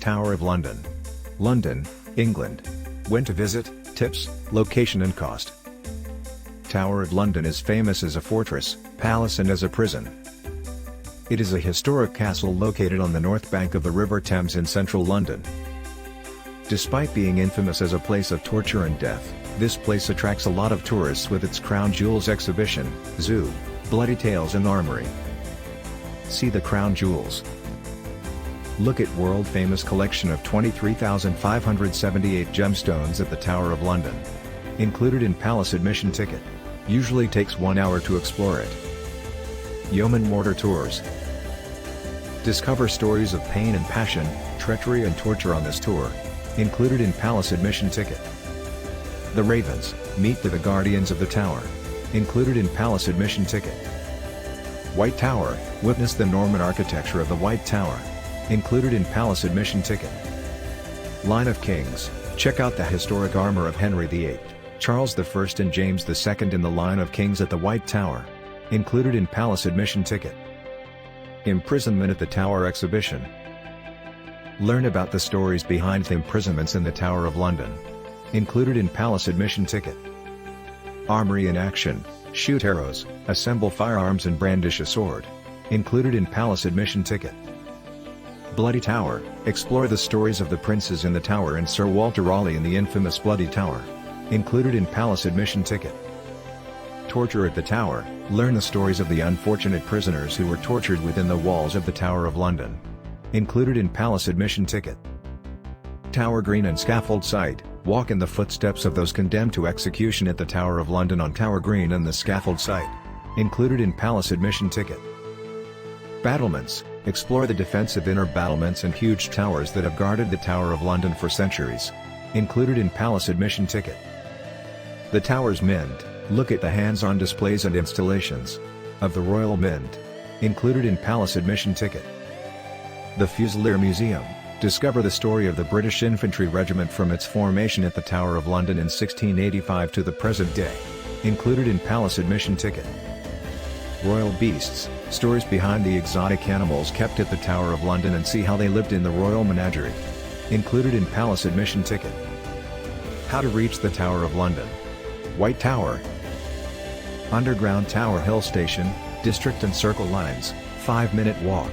Tower of London. London, England. When to visit, tips, location and cost. Tower of London is famous as a fortress, palace and as a prison. It is a historic castle located on the north bank of the River Thames in central London. Despite being infamous as a place of torture and death, this place attracts a lot of tourists with its Crown Jewels exhibition, zoo, bloody tales and armory. See the Crown Jewels. Look at world-famous collection of 23,578 gemstones at the Tower of London. Included in palace admission ticket. Usually takes 1 hour to explore it. Yeoman Warder tours. Discover stories of pain and passion, treachery and torture on this tour. Included in palace admission ticket. The Ravens, meet the guardians of the tower. Included in palace admission ticket. White Tower, witness the Norman architecture of the White Tower. Included in palace admission ticket. Line of Kings, check out the historic armor of Henry VIII, Charles I and James II in the Line of Kings at the White Tower. Included in palace admission ticket. Imprisonment at the Tower exhibition. Learn about the stories behind the imprisonments in the Tower of London. Included in palace admission ticket. Armory in action, shoot arrows, assemble firearms and brandish a sword. Included in palace admission ticket. Bloody Tower, explore the stories of the princes in the Tower and Sir Walter Raleigh in the infamous Bloody Tower. Included in palace admission ticket. Torture at the Tower, learn the stories of the unfortunate prisoners who were tortured within the walls of the Tower of London. Included in palace admission ticket. Tower Green and Scaffold Site, walk in the footsteps of those condemned to execution at the Tower of London on Tower Green and the Scaffold Site. Included in palace admission ticket. Battlements, explore the defensive inner battlements and huge towers that have guarded the Tower of London for centuries. Included in palace admission ticket. The Tower's Mint, look at the hands-on displays and installations of the Royal Mint. Included in palace admission ticket. The Fusilier Museum, discover the story of the British Infantry Regiment from its formation at the Tower of London in 1685 to the present day. Included in palace admission ticket. Royal Beasts, stories behind the exotic animals kept at the Tower of London and see how they lived in the Royal Menagerie. Included in palace admission ticket. How to reach the Tower of London. White Tower. Underground Tower Hill Station, District and Circle Lines, 5-minute walk.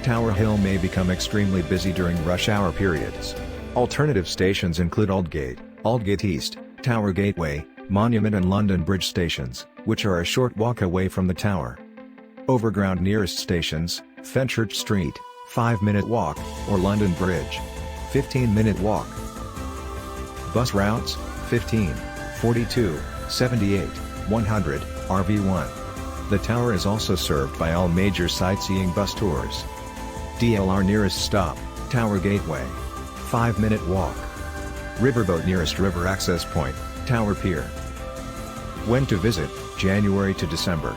Tower Hill may become extremely busy during rush hour periods. Alternative stations include Aldgate, Aldgate East, Tower Gateway, Monument and London Bridge stations, which are a short walk away from the tower. Overground nearest stations, Fenchurch Street, 5-minute walk, or London Bridge, 15-minute walk. Bus routes, 15, 42, 78, 100, RV1. The tower is also served by all major sightseeing bus tours. DLR nearest stop, Tower Gateway. 5-minute walk. Riverboat nearest river access point, Tower Pier. When to visit, January to December.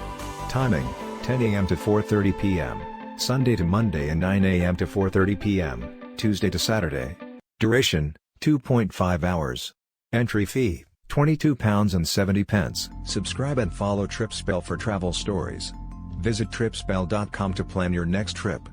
Timing, 10 a.m. to 4:30 p.m., Sunday to Monday and 9 a.m. to 4:30 p.m., Tuesday to Saturday. Duration, 2.5 hours. Entry fee, £22.70. Subscribe and follow Tripspell for travel stories. Visit tripspell.com to plan your next trip.